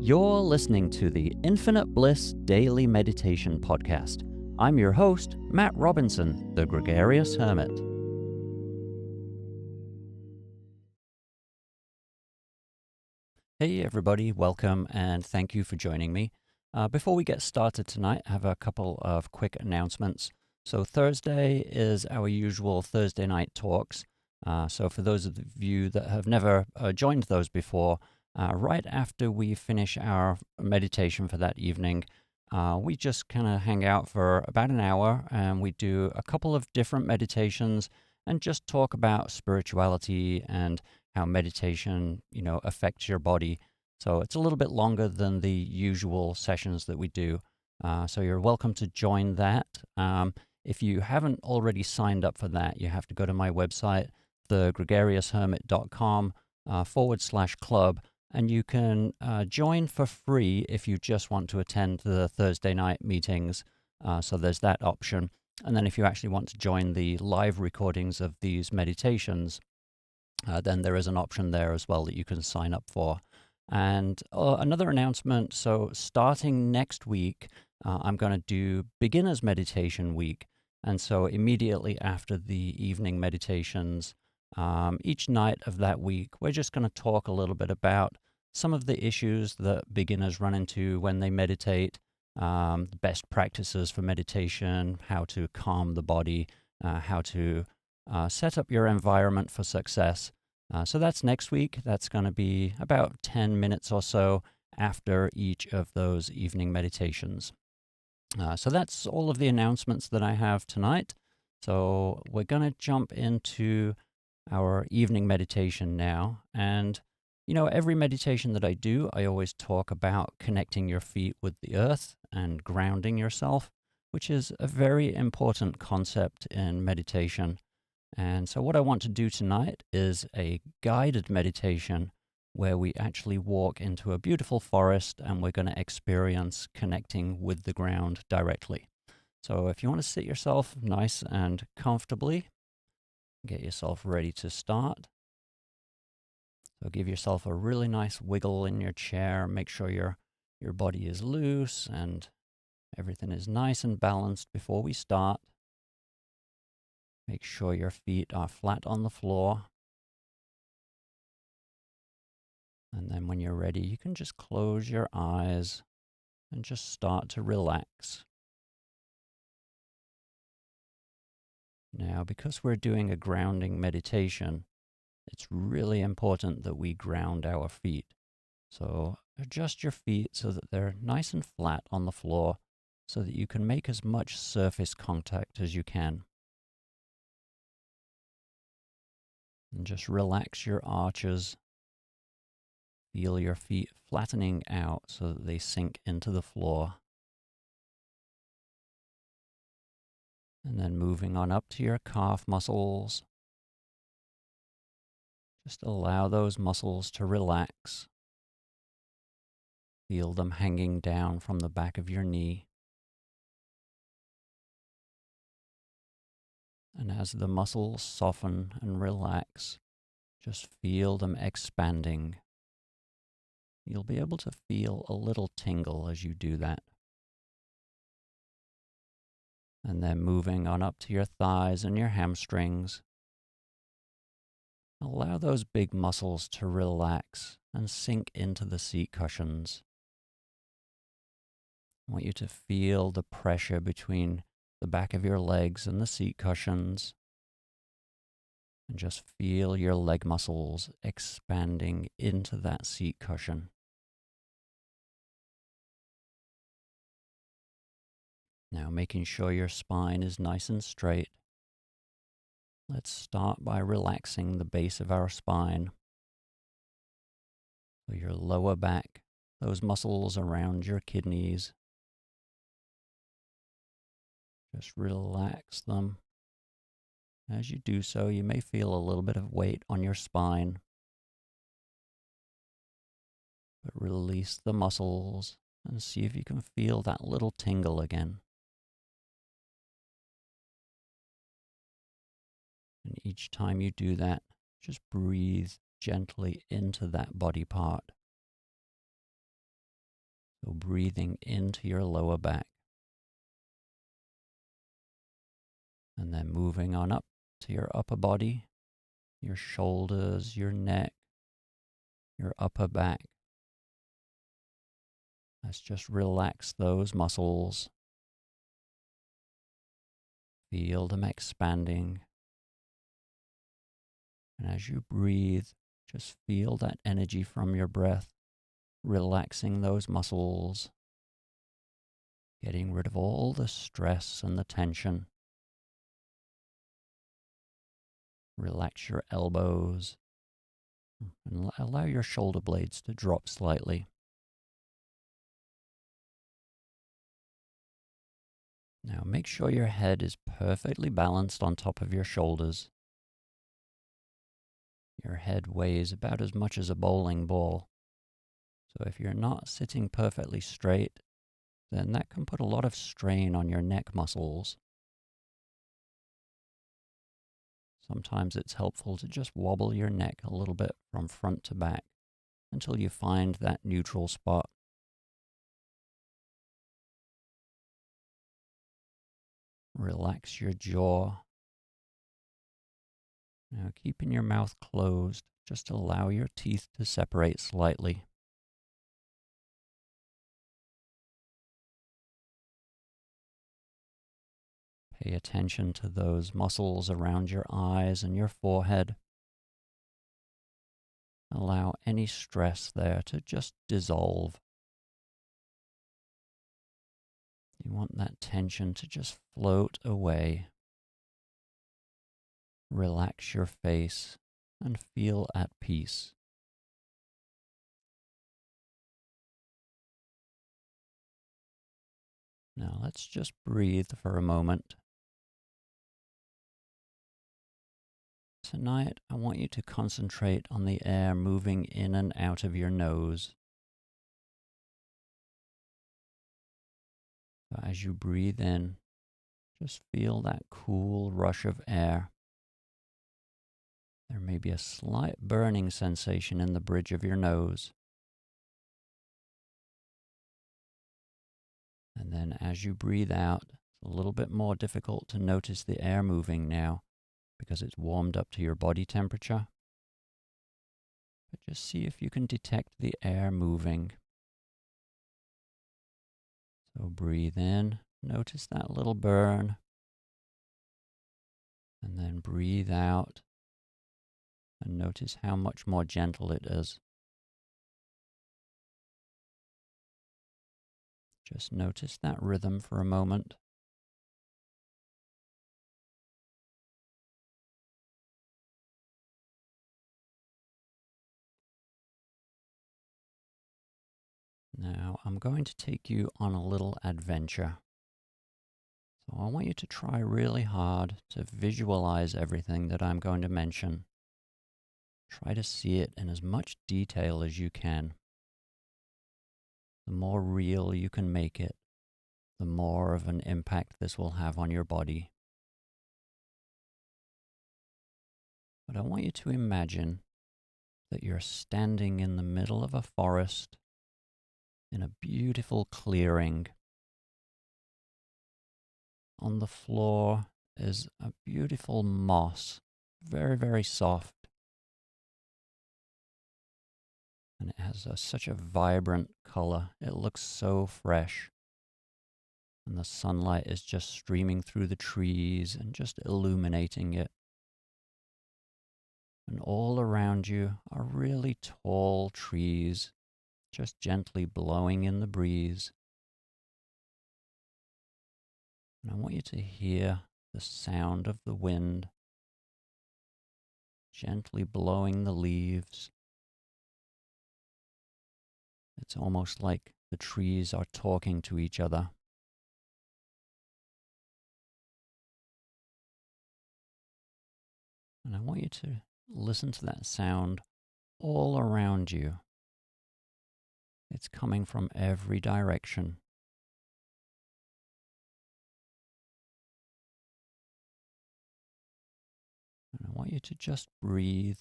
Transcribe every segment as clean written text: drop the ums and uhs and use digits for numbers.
You're listening to the Infinite Bliss Daily Meditation Podcast. I'm your host, Matt Robinson, the Gregarious Hermit. Hey everybody, welcome and thank you for joining me. Before we get started tonight, I have a couple of quick announcements. So Thursday is our usual Thursday night talks. So for those of you that have never joined those before, right after we finish our meditation for that evening, we just kind of hang out for about an hour and we do a couple of different meditations and just talk about spirituality and how meditation, affects your body. So it's a little bit longer than the usual sessions that we do. So you're welcome to join that. If you haven't already signed up for that, you have to go to my website, thegregarious.com /club, and you can join for free if you just want to attend the Thursday night meetings. So there's that option. And then if you actually want to join the live recordings of these meditations, then there is an option there as well that you can sign up for. And another announcement, so starting next week, I'm going to do Beginner's Meditation Week. And so immediately after the evening meditations, each night of that week, we're just going to talk a little bit about some of the issues that beginners run into when they meditate, the best practices for meditation, how to calm the body, how to set up your environment for success. So that's next week. That's going to be about 10 minutes or so after each of those evening meditations. So that's all of the announcements that I have tonight. So we're going to jump into our evening meditation now. And, every meditation that I do, I always talk about connecting your feet with the earth and grounding yourself, which is a very important concept in meditation. And so what I want to do tonight is a guided meditation where we actually walk into a beautiful forest and we're going to experience connecting with the ground directly. So if you want to sit yourself nice and comfortably, get yourself ready to start. So give yourself a really nice wiggle in your chair. Make sure your body is loose and everything is nice and balanced before we start. Make sure your feet are flat on the floor. And then when you're ready, you can just close your eyes and just start to relax. Now, because we're doing a grounding meditation, it's really important that we ground our feet. So adjust your feet so that they're nice and flat on the floor so that you can make as much surface contact as you can. And just relax your arches. Feel your feet flattening out so that they sink into the floor. And then moving on up to your calf muscles. Just allow those muscles to relax. Feel them hanging down from the back of your knee. And as the muscles soften and relax, just feel them expanding. You'll be able to feel a little tingle as you do that. And then moving on up to your thighs and your hamstrings. Allow those big muscles to relax and sink into the seat cushions. I want you to feel the pressure between the back of your legs and the seat cushions. And just feel your leg muscles expanding into that seat cushion. Now making sure your spine is nice and straight. Let's start by relaxing the base of our spine. So your lower back, those muscles around your kidneys. Just relax them. As you do so, you may feel a little bit of weight on your spine. But release the muscles and see if you can feel that little tingle again. And each time you do that, just breathe gently into that body part. So breathing into your lower back. And then moving on up to your upper body, your shoulders, your neck, your upper back. Let's just relax those muscles. Feel them expanding. And as you breathe, just feel that energy from your breath, relaxing those muscles, getting rid of all the stress and the tension. Relax your elbows and allow your shoulder blades to drop slightly. Now make sure your head is perfectly balanced on top of your shoulders. Your head weighs about as much as a bowling ball. So if you're not sitting perfectly straight, then that can put a lot of strain on your neck muscles. Sometimes it's helpful to just wobble your neck a little bit from front to back until you find that neutral spot. Relax your jaw. Now, keeping your mouth closed, just allow your teeth to separate slightly. Pay attention to those muscles around your eyes and your forehead. Allow any stress there to just dissolve. You want that tension to just float away. Relax your face and feel at peace. Now let's just breathe for a moment. Tonight, I want you to concentrate on the air moving in and out of your nose. As you breathe in, just feel that cool rush of air. There may be a slight burning sensation in the bridge of your nose. And then as you breathe out, it's a little bit more difficult to notice the air moving now because it's warmed up to your body temperature. But just see if you can detect the air moving. So breathe in, notice that little burn. And then breathe out and notice how much more gentle it is. Just notice that rhythm for a moment. Now I'm going to take you on a little adventure. So I want you to try really hard to visualize everything that I'm going to mention. Try to see it in as much detail as you can. The more real you can make it, the more of an impact this will have on your body. But I want you to imagine that you're standing in the middle of a forest in a beautiful clearing. On the floor is a beautiful moss, very, very soft. And it has such a vibrant color. It looks so fresh. And the sunlight is just streaming through the trees and just illuminating it. And all around you are really tall trees, just gently blowing in the breeze. And I want you to hear the sound of the wind gently blowing the leaves. It's almost like the trees are talking to each other. And I want you to listen to that sound all around you. It's coming from every direction. And I want you to just breathe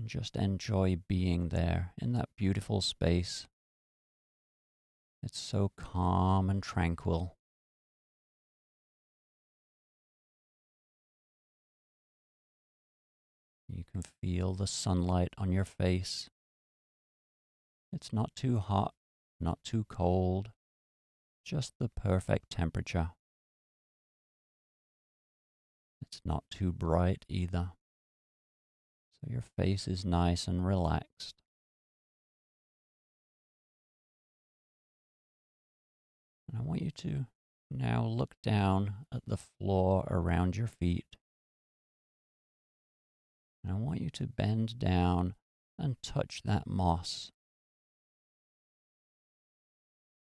And just enjoy being there in that beautiful space. It's so calm and tranquil. You can feel the sunlight on your face. It's not too hot, not too cold, just the perfect temperature. It's not too bright either. So your face is nice and relaxed. And I want you to now look down at the floor around your feet. And I want you to bend down and touch that moss.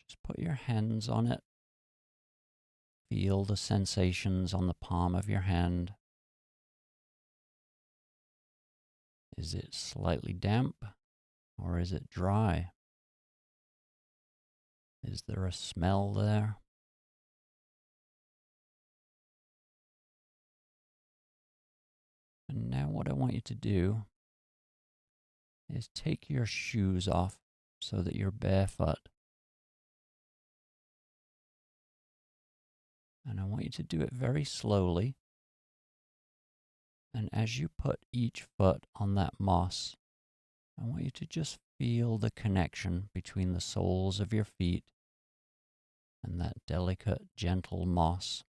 Just put your hands on it. Feel the sensations on the palm of your hand. Is it slightly damp or is it dry? Is there a smell there? And now what I want you to do is take your shoes off so that you're barefoot. And I want you to do it very slowly. And as you put each foot on that moss, I want you to just feel the connection between the soles of your feet and that delicate, gentle moss.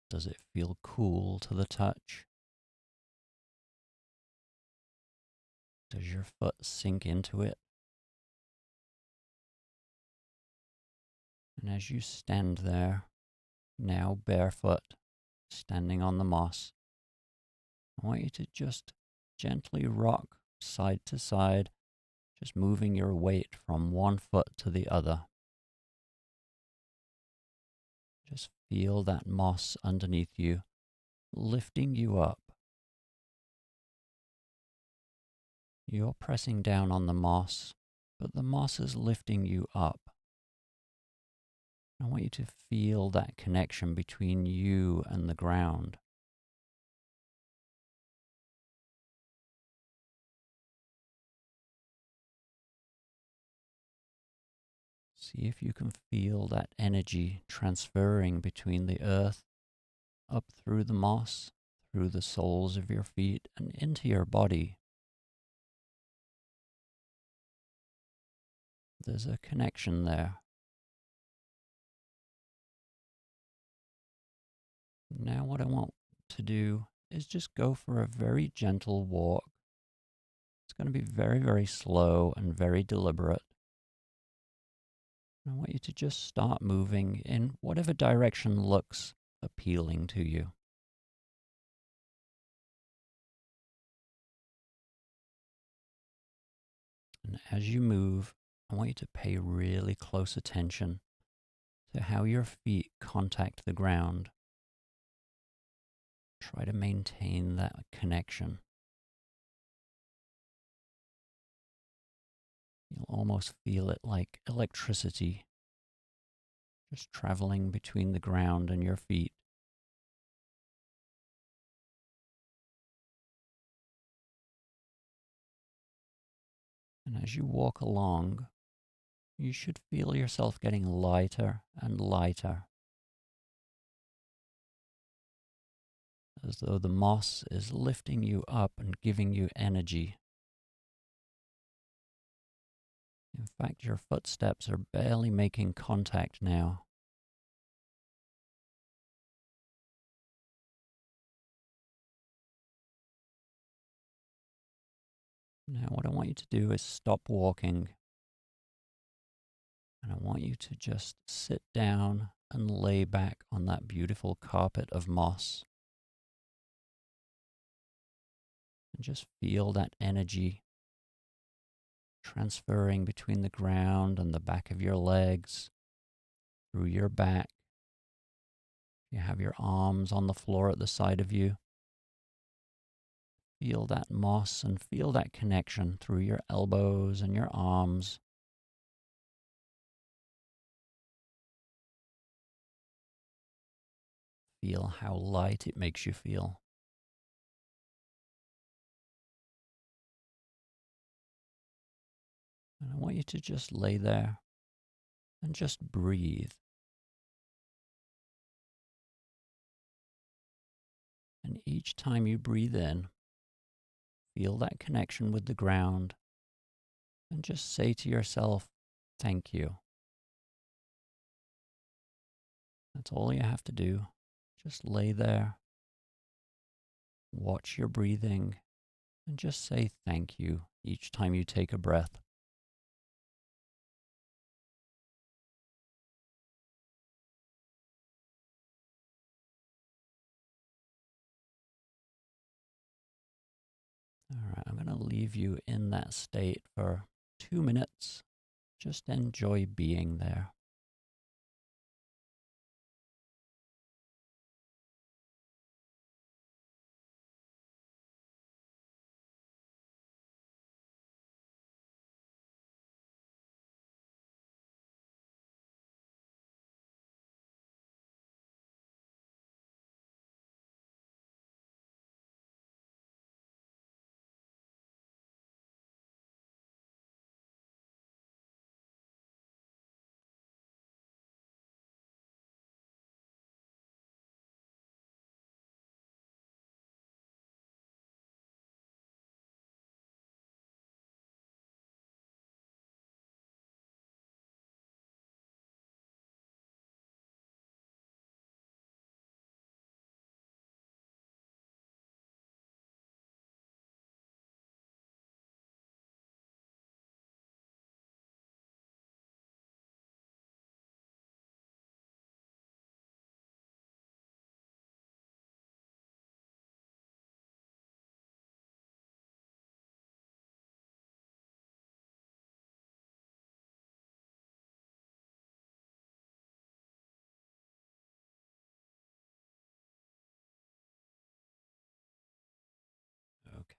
Does it feel cool to the touch? Does your foot sink into it? And as you stand there, now barefoot, standing on the moss, I want you to just gently rock side to side, just moving your weight from one foot to the other. Just feel that moss underneath you, lifting you up. You're pressing down on the moss, but the moss is lifting you up. I want you to feel that connection between you and the ground. See if you can feel that energy transferring between the earth, up through the moss, through the soles of your feet, and into your body. There's a connection there. Now what I want to do is just go for a very gentle walk. It's going to be very, very slow and very deliberate. I want you to just start moving in whatever direction looks appealing to you. And as you move, I want you to pay really close attention to how your feet contact the ground. Try to maintain that connection. You'll almost feel it like electricity, just traveling between the ground and your feet. And as you walk along, you should feel yourself getting lighter and lighter, as though the moss is lifting you up and giving you energy. In fact, your footsteps are barely making contact now. Now what I want you to do is stop walking. And I want you to just sit down and lay back on that beautiful carpet of moss. And just feel that energy transferring between the ground and the back of your legs, through your back. You have your arms on the floor at the side of you. Feel that moss and feel that connection through your elbows and your arms. feel how light it makes you feel. And I want you to just lay there and just breathe. And each time you breathe in, feel that connection with the ground and just say to yourself, thank you. That's all you have to do. Just lay there, watch your breathing, and just say thank you each time you take a breath. All right, I'm going to leave you in that state for 2 minutes. Just enjoy being there.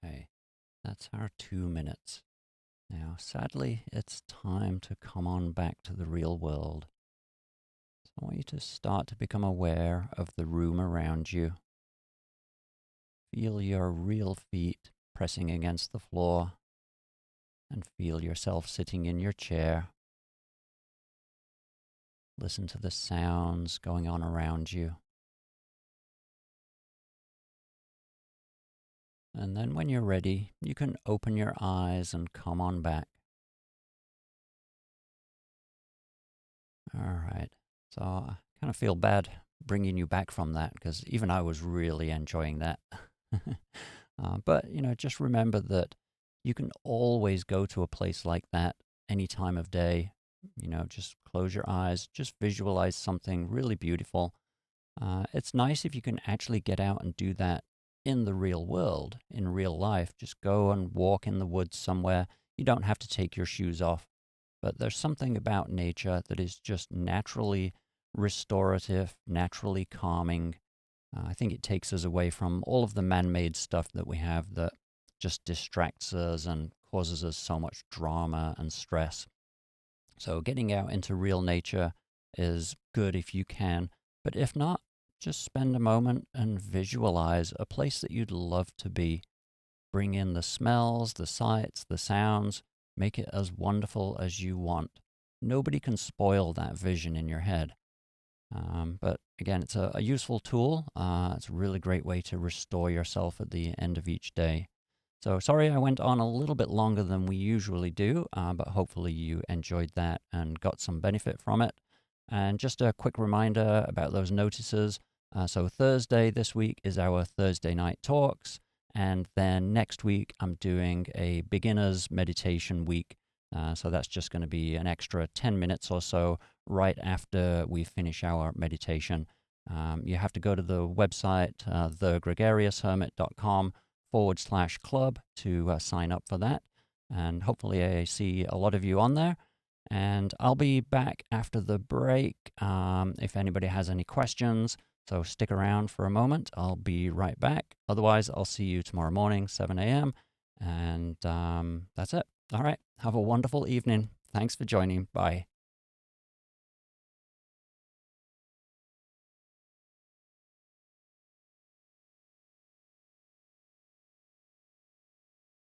Okay, that's our 2 minutes. Now, sadly, it's time to come on back to the real world. So I want you to start to become aware of the room around you. Feel your real feet pressing against the floor and feel yourself sitting in your chair. Listen to the sounds going on around you. And then when you're ready, you can open your eyes and come on back. All right. So I kind of feel bad bringing you back from that because even I was really enjoying that. But, just remember that you can always go to a place like that any time of day. Just close your eyes, just visualize something really beautiful. It's nice if you can actually get out and do that in the real world, in real life. Just go and walk in the woods somewhere. You don't have to take your shoes off. But there's something about nature that is just naturally restorative, naturally calming. I think it takes us away from all of the man-made stuff that we have that just distracts us and causes us so much drama and stress. So getting out into real nature is good if you can, but if not, just spend a moment and visualize a place that you'd love to be. Bring in the smells, the sights, the sounds, make it as wonderful as you want. Nobody can spoil that vision in your head. But again, it's a useful tool. It's a really great way to restore yourself at the end of each day. So sorry I went on a little bit longer than we usually do, but hopefully you enjoyed that and got some benefit from it. And just a quick reminder about those notices. So Thursday this week is our Thursday night talks. And then next week, I'm doing a beginner's meditation week. So that's just going to be an extra 10 minutes or so right after we finish our meditation. You have to go to the website, thegregarious.com/club to sign up for that. And hopefully I see a lot of you on there. And I'll be back after the break if anybody has any questions. So stick around for a moment. I'll be right back. Otherwise, I'll see you tomorrow morning, 7 a.m. And that's it. All right. Have a wonderful evening. Thanks for joining. Bye.